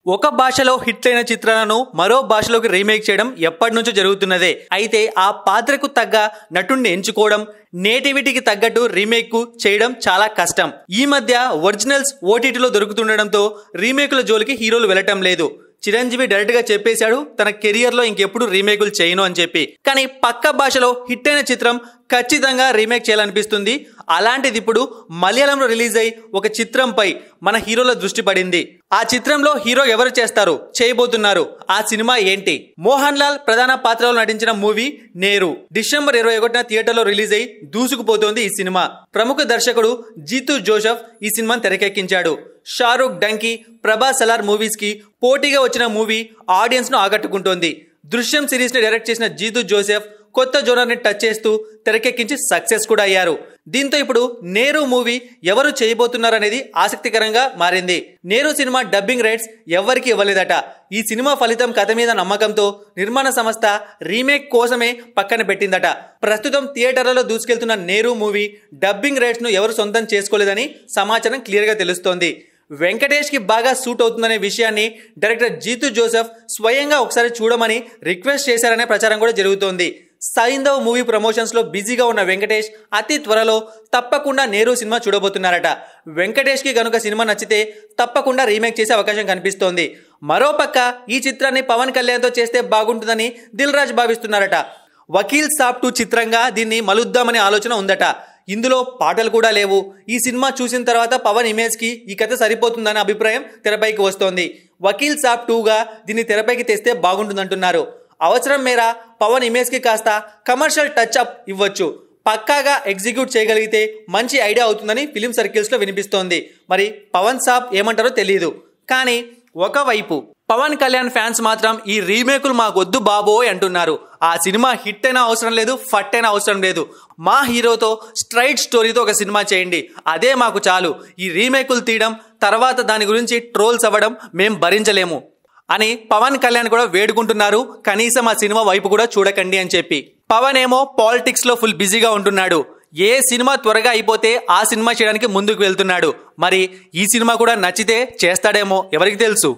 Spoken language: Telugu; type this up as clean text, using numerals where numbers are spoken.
ఒక భాషలో హిట్ అయిన చిత్రాలను మరో భాషలోకి రీమేక్ చేయడం ఎప్పటి నుంచో జరుగుతున్నదే. అయితే ఆ పాత్రకు తగ్గ నటుణ్ణి ఎంచుకోవడం, నేటివిటీకి తగ్గట్టు రీమేక్ కు చేయడం చాలా కష్టం. ఈ మధ్య ఒరిజినల్స్ ఓటీటీలో దొరుకుతుండడంతో రీమేకుల జోలికి హీరోలు వెళ్లటం లేదు. చిరంజీవి డైరెక్ట్ గా చెప్పేశాడు తన కెరియర్ లో ఇంకెప్పుడు రీమేకులు చేయను అని చెప్పి. కానీ పక్క భాషలో హిట్ అయిన చిత్రం ఖచ్చితంగా రీమేక్ చేయాలనిపిస్తుంది. అలాంటిది ఇప్పుడు మలయాళంలో రిలీజ్ అయి ఒక చిత్రంపై మన హీరోల దృష్టి పడింది. ఆ చిత్రంలో హీరో ఎవరు చేయబోతున్నారు? ఆ సినిమా ఏంటి? మోహన్ లాల్ ప్రధాన పాత్రలో నటించిన మూవీ నేరు డిసెంబర్ 21న థియేటర్లో రిలీజ్ అయి దూసుకుపోతోంది ఈ సినిమా. ప్రముఖ దర్శకుడు జీతూ జోసెఫ్ ఈ సినిమాను తెరకెక్కించాడు. షారూక్, డంకీ, ప్రభాస్ సలార్ మూవీస్ కి పోటీగా వచ్చిన మూవీ ఆడియన్స్ ను ఆకట్టుకుంటోంది. దృశ్యం సిరీస్ ని డైరెక్ట్ చేసిన జీతూ జోసెఫ్ కొత్త జోనర్ ని టచ్ చేస్తూ తెరకెక్కించి సక్సెస్ కూడా అయ్యారు. దీంతో ఇప్పుడు నేరు మూవీ ఎవరు చేయబోతున్నారనేది ఆసక్తికరంగా మారింది. నేరు సినిమా డబ్బింగ్ రైట్స్ ఎవరికి ఇవ్వలేదట. ఈ సినిమా ఫలితం కథ మీద నమ్మకంతో నిర్మాణ సంస్థ రీమేక్ కోసమే పక్కన పెట్టిందట. ప్రస్తుతం థియేటర్లలో దూసుకెళ్తున్న నేరు మూవీ డబ్బింగ్ రైట్స్ ను ఎవరు సొంతం చేసుకోలేదని సమాచారం క్లియర్ గా తెలుస్తోంది. వెంకటేష్ కి బాగా సూట్ అవుతుందనే విషయాన్ని డైరెక్టర్ జీతూ జోసెఫ్ స్వయంగా ఒకసారి చూడమని రిక్వెస్ట్ చేశారనే ప్రచారం కూడా జరుగుతోంది. సైంధవ్ మూవీ ప్రమోషన్స్ లో బిజీగా ఉన్న వెంకటేష్ అతి త్వరలో తప్పకుండా నేరు సినిమా చూడబోతున్నారట. వెంకటేష్ కి గనుక సినిమా నచ్చితే తప్పకుండా రీమేక్ చేసే అవకాశం కనిపిస్తోంది. మరోపక్క ఈ చిత్రాన్ని పవన్ కళ్యాణ్ తో చేస్తే బాగుంటుందని దిల్ రాజు భావిస్తున్నారట. వకీల్ సాబ్ 2 చిత్రంగా దీన్ని మలుద్దామనే ఆలోచన ఉందట. ఇందులో పాటలు కూడా లేవు. ఈ సినిమా చూసిన తర్వాత పవన్ ఇమేజ్ కి ఈ కథ సరిపోతుందనే అభిప్రాయం తెరపైకి వస్తోంది. వకీల్ సాబ్ 2గా దీన్ని తెరపైకి తెస్తే బాగుంటుందంటున్నారు. అవసరం మేర పవన్ ఇమేజ్ కి కాస్త కమర్షియల్ టచ్ అప్ ఇవ్వచ్చు. పక్కాగా ఎగ్జిక్యూట్ చేయగలిగితే మంచి ఐడియా అవుతుందని ఫిలిం సర్కిల్స్ లో వినిపిస్తోంది. మరి పవన్ సాబ్ ఏమంటారో తెలియదు. కానీ ఒకవైపు పవన్ కళ్యాణ్ ఫ్యాన్స్ మాత్రం ఈ రీమేకులు మాకొద్దు బాబోయ్ అంటున్నారు. ఆ సినిమా హిట్ అయినా అవసరం లేదు, ఫట్ అయినా అవసరం లేదు. మా హీరోతో స్ట్రైట్ స్టోరీతో ఒక సినిమా చేయండి, అదే మాకు చాలు. ఈ రీమేకులు తీయడం, తర్వాత దాని గురించి ట్రోల్స్ అవ్వడం మేం భరించలేము అని పవన్ కళ్యాణ్ కూడా వేడుకుంటున్నారు. కనీసం ఆ సినిమా వైపు కూడా చూడకండి అని చెప్పి. పవన్ ఏమో పాలిటిక్స్ లో ఫుల్ బిజీగా ఉంటున్నాడు. ఏ సినిమా త్వరగా అయిపోతే ఆ సినిమా చేయడానికి ముందుకు వెళ్తున్నాడు. మరి ఈ సినిమా కూడా నచ్చితే చేస్తాడేమో, ఎవరికి తెలుసు.